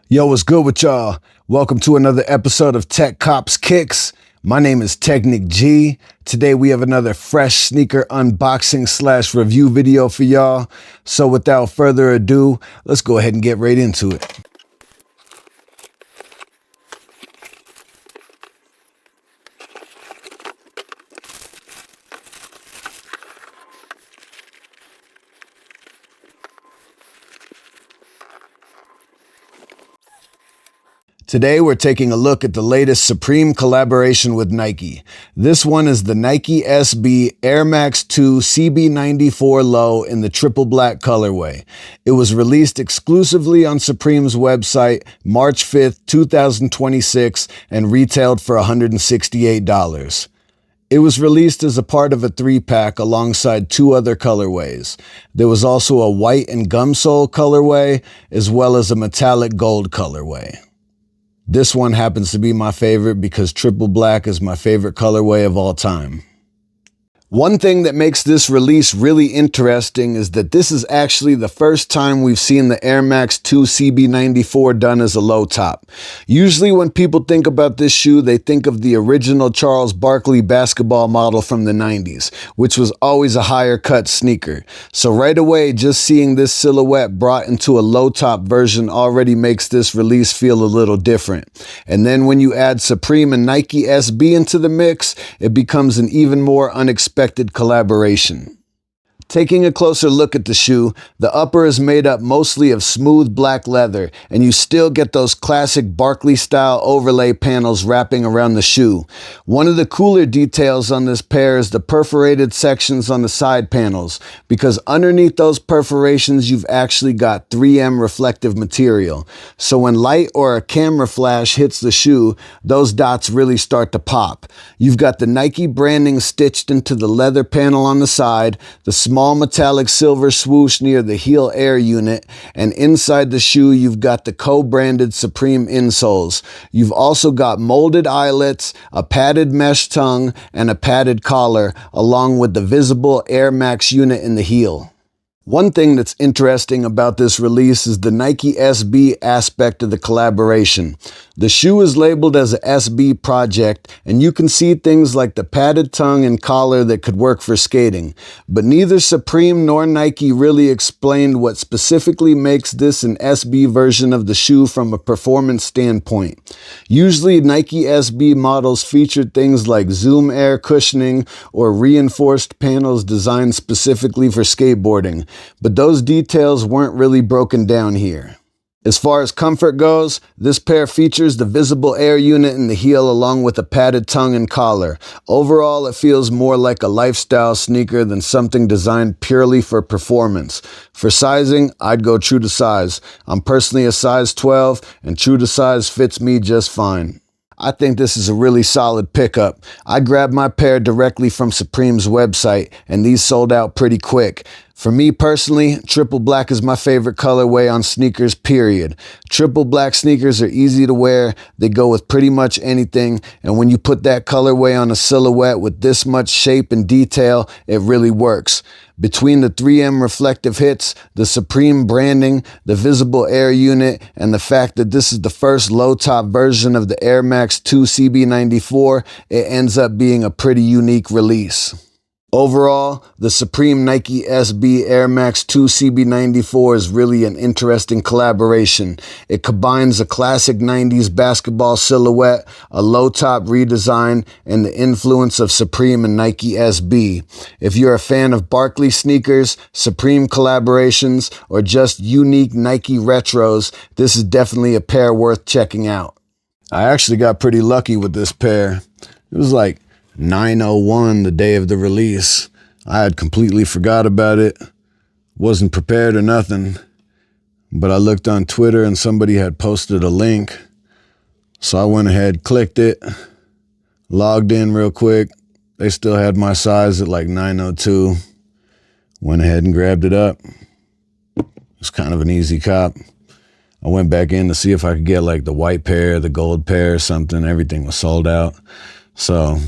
Yo, what's good with y'all? Welcome to another episode of TEQCopsKicks. My name is Technic G. Today we have another fresh sneaker unboxing / review video for y'all. So without further ado, let's go ahead and get right into it. Today, we're taking a look at the latest Supreme collaboration with Nike. This one is the Nike SB Air Max 2 CB94 Low in the triple black colorway. It was released exclusively on Supreme's website March 5th, 2026 and retailed for $168. It was released as a part of a 3-pack alongside 2 other colorways. There was also a white and gum sole colorway as well as a metallic gold colorway. This one happens to be my favorite because triple black is my favorite colorway of all time. One thing that makes this release really interesting is that this is actually the first time we've seen the Air Max 2 CB94 done as a low top. Usually when people think about this shoe, they think of the original Charles Barkley basketball model from the 90s, which was always a higher cut sneaker. So right away, just seeing this silhouette brought into a low top version already makes this release feel a little different. And then when you add Supreme and Nike SB into the mix, it becomes an even more unexpected collaboration. Taking a closer look at the shoe, the upper is made up mostly of smooth black leather, and you still get those classic Barkley-style overlay panels wrapping around the shoe. One of the cooler details on this pair is the perforated sections on the side panels, because underneath those perforations you've actually got 3M reflective material. So when light or a camera flash hits the shoe, those dots really start to pop. You've got the Nike branding stitched into the leather panel on the side, the small metallic silver swoosh near the heel air unit, and inside the shoe you've got the co-branded Supreme insoles. You've also got molded eyelets, a padded mesh tongue, and a padded collar, along with the visible Air Max unit in the heel. One thing that's interesting about this release is the Nike SB aspect of the collaboration. The shoe is labeled as a SB project, and you can see things like the padded tongue and collar that could work for skating. But neither Supreme nor Nike really explained what specifically makes this an SB version of the shoe from a performance standpoint. Usually Nike SB models featured things like Zoom Air cushioning or reinforced panels designed specifically for skateboarding. But those details weren't really broken down here. As far as comfort goes, this pair features the visible air unit in the heel along with a padded tongue and collar. Overall, it feels more like a lifestyle sneaker than something designed purely for performance. For sizing, I'd go true to size. I'm personally a size 12, and true to size fits me just fine. I think this is a really solid pickup. I grabbed my pair directly from Supreme's website, and these sold out pretty quick. For me personally, triple black is my favorite colorway on sneakers, period. Triple black sneakers are easy to wear, they go with pretty much anything, and when you put that colorway on a silhouette with this much shape and detail, it really works. Between the 3M reflective hits, the Supreme branding, the visible air unit, and the fact that this is the first low-top version of the Air Max 2 CB94, it ends up being a pretty unique release. Overall, the Supreme Nike SB Air Max 2 CB94 is really an interesting collaboration. It combines a classic 90s basketball silhouette, a low-top redesign, and the influence of Supreme and Nike SB. If you're a fan of Barkley sneakers, Supreme collaborations, or just unique Nike retros, this is definitely a pair worth checking out. I actually got pretty lucky with this pair. It was like 9:01 the day of the release. I had completely forgot about it. Wasn't prepared or nothing. But I looked on Twitter and somebody had posted a link. So I went ahead, clicked it, logged in real quick. They still had my size at like 9:02. Went ahead and grabbed it up. It's kind of an easy cop. I went back in to see if I could get like the white pair, the gold pair or something. Everything was sold out. So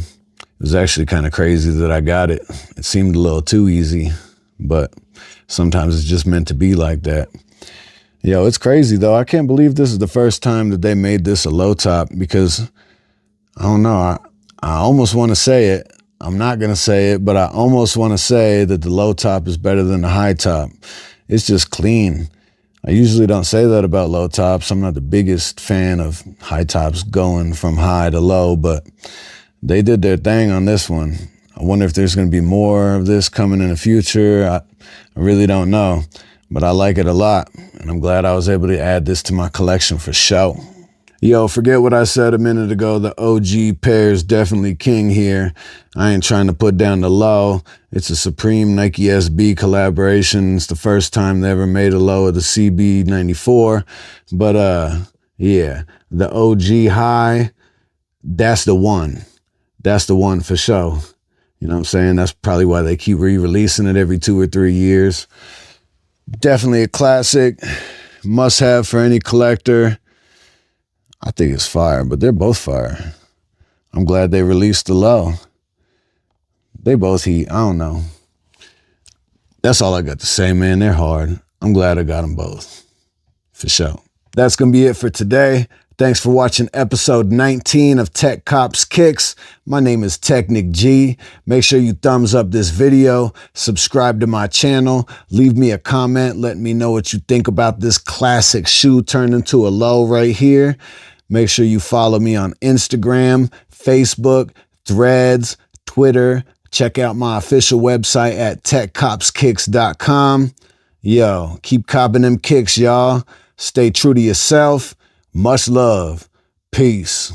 it was actually kind of crazy that I got it. It seemed a little too easy, but sometimes it's just meant to be like that. Yo, it's crazy though. I can't believe this is the first time that they made this a low top because I don't know. I almost want to say it. I'm not going to say it, but I almost want to say that the low top is better than the high top. It's just clean. I usually don't say that about low tops. I'm not the biggest fan of high tops going from high to low, but they did their thing on this one. I wonder if there's going to be more of this coming in the future. I really don't know, but I like it a lot, and I'm glad I was able to add this to my collection for show. Yo, forget what I said a minute ago. The OG pair is definitely king here. I ain't trying to put down the low. It's a Supreme Nike SB collaboration. It's the first time they ever made a low of the CB94. But yeah, the OG high, that's the one. That's the one for sure. You know what I'm saying? That's probably why they keep re-releasing it every 2 or 3 years. Definitely a classic. Must have for any collector. I think it's fire, but they're both fire. I'm glad they released the low. They both heat. I don't know. That's all I got to say, man. They're hard. I'm glad I got them both. For sure. That's going to be it for today. Thanks for watching episode 19 of TEQCopsKicks. My name is Technic G. Make sure you thumbs up this video, subscribe to my channel, leave me a comment, let me know what you think about this classic shoe turned into a low right here. Make sure you follow me on Instagram, Facebook, Threads, Twitter. Check out my official website at TEQCopsKicks.com. Yo, keep copping them kicks, y'all. Stay true to yourself. Much love. Peace.